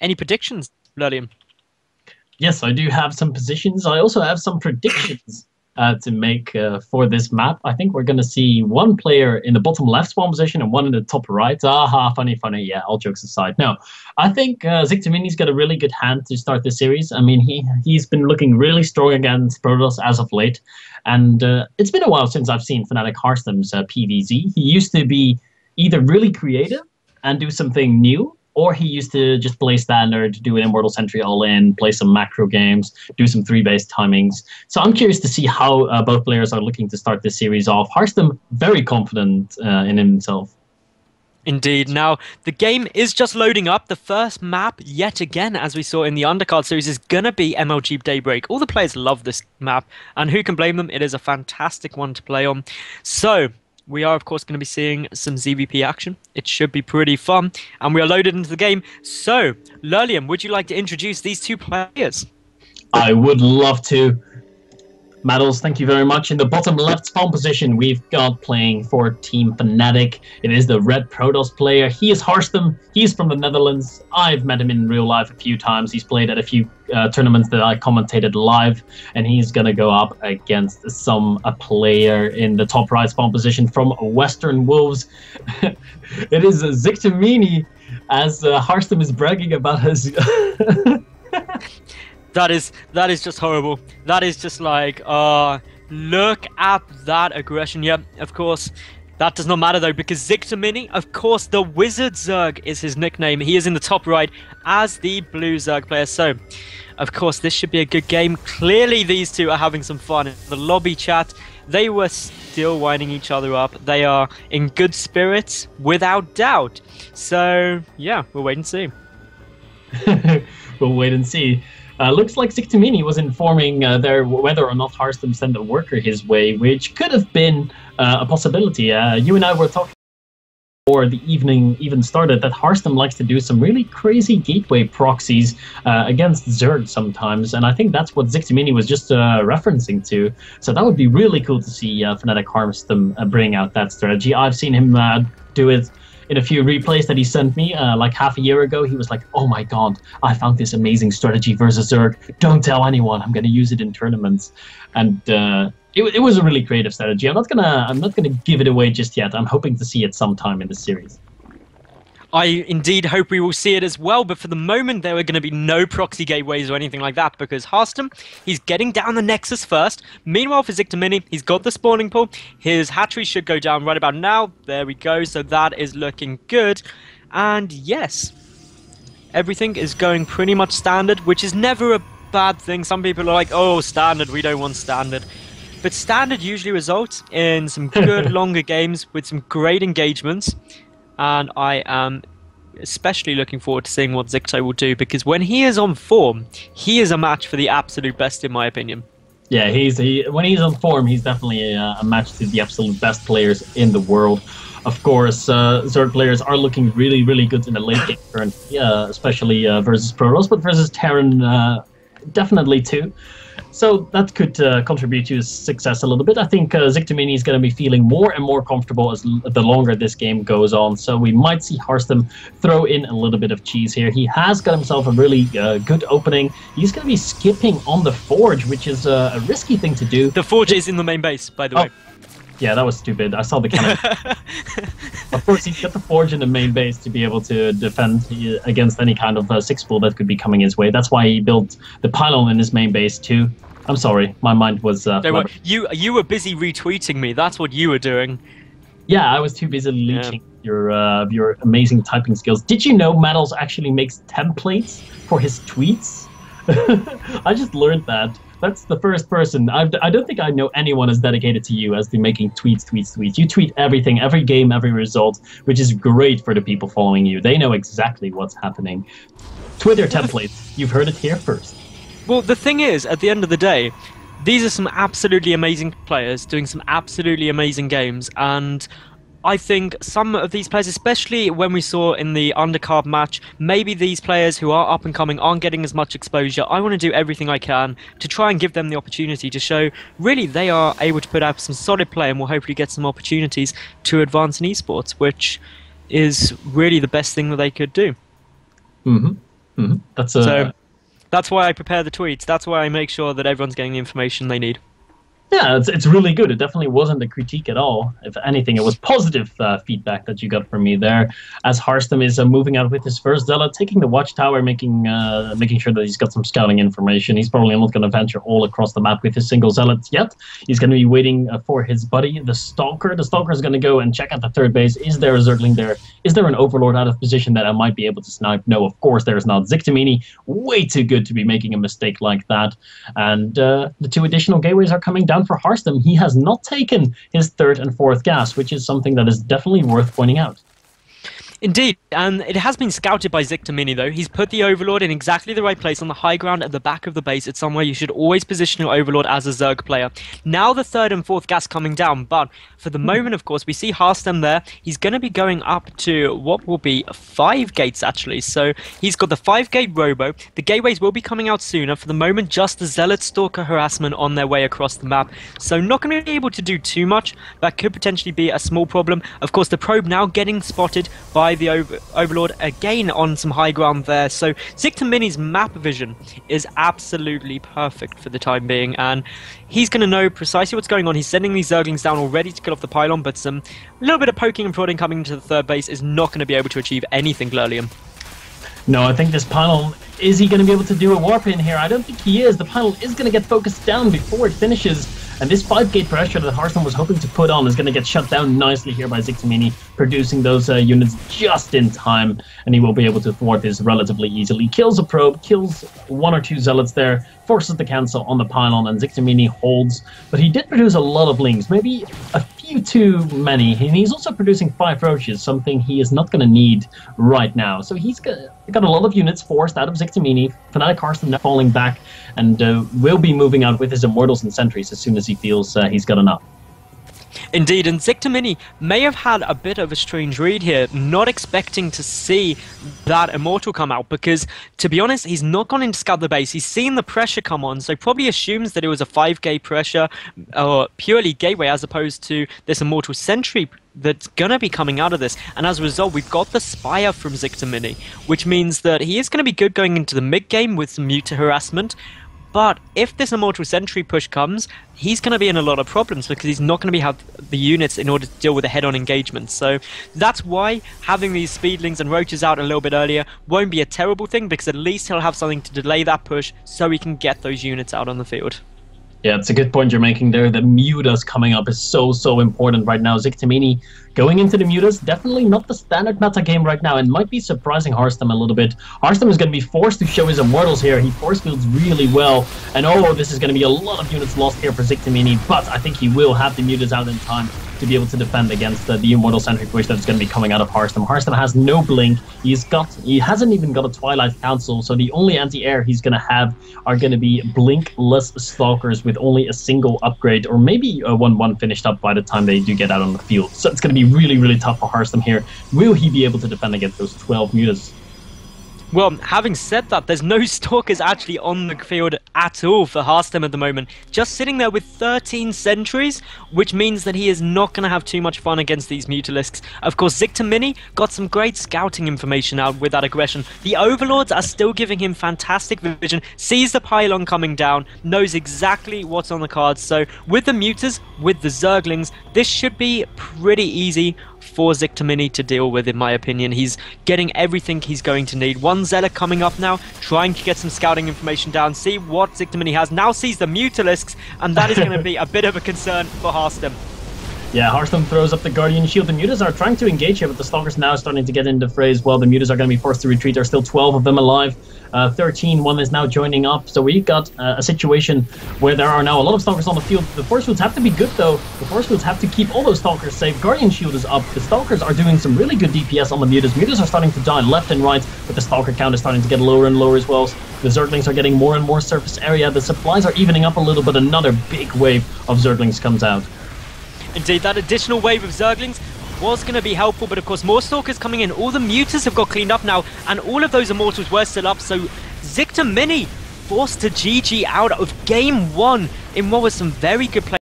Any predictions, Lillian? Yes, I do have some positions. I also have some predictions to make for this map. I think we're going to see one player in the bottom left spawn position and one in the top right. Aha, funny, funny. Yeah, all jokes aside. No, I think Ziktomini's got a really good hand to start the series. I mean, he's been looking really strong against Protoss as of late. And it's been a while since I've seen Fnatic Harstem's PvZ. He used to be either really creative and do something new, or he used to just play standard, do an Immortal Sentry all-in, play some macro games, do some 3-based timings. So I'm curious to see how both players are looking to start this series off. Harstem, very confident in himself. Indeed. Now, the game is just loading up. The first map, yet again, as we saw in the undercard series, is going to be MLG Daybreak. All the players love this map, and who can blame them? It is a fantastic one to play on. So, we are, of course, going to be seeing some ZVP action. It should be pretty fun, and we are loaded into the game. So, Lurlian, would you like to introduce these two players? I would love to. Maddles, thank you very much. In the bottom left spawn position, we've got playing for Team Fnatic. It is the red Protoss player. He is Harstem. He's from the Netherlands. I've met him in real life a few times. He's played at a few tournaments that I commentated live, and he's going to go up against a player in the top right spawn position from Western Wolves. It is Ziktomini, as Harstem is bragging about his... That is just horrible. That is just like, look at that aggression. Yeah, of course, that does not matter though, because Ziktomini, of course, the Wizard Zerg is his nickname. He is in the top right as the blue Zerg player. So, of course, this should be a good game. Clearly, these two are having some fun. In the lobby chat, they were still winding each other up. They are in good spirits, without doubt. So, yeah, we'll wait and see. We'll wait and see. Looks like Ziktomini was informing whether or not Harstem sent a worker his way, which could have been a possibility. You and I were talking before the evening even started that Harstem likes to do some really crazy gateway proxies against Zerg sometimes, and I think that's what Ziktomini was just referencing to. So that would be really cool to see Fnatic Harstem bring out that strategy. I've seen him do it in a few replays that he sent me like half a year ago. He was like, "Oh my god, I found this amazing strategy versus Zerg. Don't tell anyone. I'm gonna use it in tournaments." And it was a really creative strategy. I'm not gonna give it away just yet. I'm hoping to see it sometime in the series. I indeed hope we will see it as well, but for the moment there are going to be no proxy gateways or anything like that, because Harstem, he's getting down the Nexus first. Meanwhile, for Ziktomini, he's got the spawning pool. His hatchery should go down right about now. There we go, so that is looking good. And yes, everything is going pretty much standard, which is never a bad thing. Some people are like, oh, standard, we don't want standard. But standard usually results in some good longer games with some great engagements. And I am especially looking forward to seeing what Zikto will do, because when he is on form, he is a match for the absolute best, in my opinion. Yeah, when he's on form, he's definitely a match to the absolute best players in the world. Of course, Zerg players are looking really, really good in the late game currently, especially versus Protoss, but versus Terran definitely too. So that could contribute to his success a little bit. I think Ziktomini is going to be feeling more and more comfortable as the longer this game goes on. So we might see Harstem throw in a little bit of cheese here. He has got himself a really good opening. He's going to be skipping on the Forge, which is a risky thing to do. The Forge is in the main base, by the way. Yeah, that was stupid. I saw the cannon. Of course, he's got the Forge in the main base to be able to defend against any kind of six-pool that could be coming his way. That's why he built the pylon in his main base too. I'm sorry, my mind was... You were busy retweeting me. That's what you were doing. Yeah, I was too busy leeching your amazing typing skills. Did you know Maddles actually makes templates for his tweets? I just learned that. That's the first person. I don't think I know anyone as dedicated to you as to making tweets. You tweet everything, every game, every result, which is great for the people following you. They know exactly what's happening. Twitter templates. You've heard it here first. Well, the thing is, at the end of the day, these are some absolutely amazing players doing some absolutely amazing games, and I think some of these players, especially when we saw in the undercard match, maybe these players who are up and coming aren't getting as much exposure. I want to do everything I can to try and give them the opportunity to show really they are able to put out some solid play and will hopefully get some opportunities to advance in esports, which is really the best thing that they could do. Mm-hmm. That's So that's why I prepare the tweets. That's why I make sure that everyone's getting the information they need. Yeah, it's really good. It definitely wasn't a critique at all. If anything, it was positive feedback that you got from me there. As Harstem is moving out with his first zealot, taking the watchtower, making sure that he's got some scouting information. He's probably not going to venture all across the map with his single zealot yet. He's going to be waiting for his buddy, the Stalker. The Stalker is going to go and check out the third base. Is there a Zergling there? Is there an Overlord out of position that I might be able to snipe? No, of course there is not. Ziktomini, way too good to be making a mistake like that. And the two additional gateways are coming down for Harstem. He has not taken his third and fourth gas, which is something that is definitely worth pointing out. Indeed, and it has been scouted by Ziktomini though. He's put the Overlord in exactly the right place on the high ground at the back of the base. It's somewhere you should always position your Overlord as a Zerg player. Now the third and fourth gas coming down, but for the moment, of course, we see Harstem there. He's going to be going up to what will be 5 gates actually. So he's got the 5-gate Robo. The gateways will be coming out sooner. For the moment, just the Zealot Stalker harassment on their way across the map. So not going to be able to do too much. That could potentially be a small problem. Of course, the probe now getting spotted by the Overlord again on some high ground there. So Ziktomini's map vision is absolutely perfect for the time being, and he's going to know precisely what's going on. He's sending these Zerglings down already to kill off the pylon, but some little bit of poking and prodding coming into the third base is not going to be able to achieve anything, Glurlium. No, I think this pylon, is he going to be able to do a warp in here? I don't think he is. The pylon is going to get focused down before it finishes. And this 5-gate pressure that Harstem was hoping to put on is going to get shut down nicely here by Ziktomini, producing those units just in time, and he will be able to thwart this relatively easily. Kills a probe, kills 1 or 2 zealots there, forces the cancel on the pylon, and Ziktomini holds. But he did produce a lot of lings, maybe a few too many, and he's also producing 5 roaches, something he is not going to need right now. So he's got a lot of units forced out of Ziktomini. Fnatic Harstem now falling back, and will be moving out with his Immortals and Sentries as soon as he feels he's got enough. Indeed, and Ziktomini may have had a bit of a strange read here, not expecting to see that Immortal come out, because, to be honest, he's not gone in to scout the base. He's seen the pressure come on, so probably assumes that it was a 5-gate pressure, or purely gateway, as opposed to this Immortal Sentry that's going to be coming out of this. And as a result, we've got the Spire from Ziktomini, which means that he is going to be good going into the mid-game with some Muta harassment. But if this Immortal Sentry push comes, he's going to be in a lot of problems because he's not going to have the units in order to deal with the head-on engagement. So that's why having these Speedlings and Roaches out a little bit earlier won't be a terrible thing, because at least he'll have something to delay that push so he can get those units out on the field. Yeah, it's a good point you're making there. The Mutas coming up is so important right now. Ziktomini going into the Mutas, definitely not the standard meta game right now, and might be surprising Harstem a little bit. Harstem is going to be forced to show his Immortals here. He force fields really well, and this is going to be a lot of units lost here for Ziktomini, but I think he will have the Mutas out in time to be able to defend against the Immortal Sentry push that's going to be coming out of Harstem. Harstem has no blink. He hasn't even got a Twilight Council, so the only anti-air he's going to have are going to be blinkless Stalkers with only a single upgrade, or maybe a 1-1 finished up by the time they do get out on the field. So it's going to be really tough for Harstem here. Will he be able to defend against those 12 Mutas? Well, having said that, there's no Stalkers actually on the field at all for Harstem at the moment. Just sitting there with 13 sentries, which means that he is not going to have too much fun against these Mutalisks. Of course, Ziktomini got some great scouting information out with that aggression. The Overlords are still giving him fantastic vision, sees the pylon coming down, knows exactly what's on the cards. So with the Mutas, with the Zerglings, this should be pretty easy for Ziktomini to deal with, in my opinion. He's getting everything he's going to need. One Zealot coming up now, trying to get some scouting information down, see what Ziktomini has. Now sees the Mutalisks, and that is going to be a bit of a concern for Harstem. Yeah, Harstem throws up the Guardian Shield. The Mutas are trying to engage here, but the Stalkers now starting to get into the fray as well. The Mutas are going to be forced to retreat. There's still 12 of them alive. 13, one is now joining up. So we've got a situation where there are now a lot of Stalkers on the field. The Force Fields have to be good, though. The Force Fields have to keep all those Stalkers safe. Guardian Shield is up. The Stalkers are doing some really good DPS on the Mutas. Mutas are starting to die left and right, but the Stalker count is starting to get lower and lower as well. The Zerglings are getting more and more surface area. The supplies are evening up a little, but another big wave of Zerglings comes out. Indeed, that additional wave of Zerglings was going to be helpful, but of course more Stalkers coming in. All the Mutas have got cleaned up now, and all of those Immortals were still up, so Ziktomini forced to GG out of Game 1 in what was some very good play.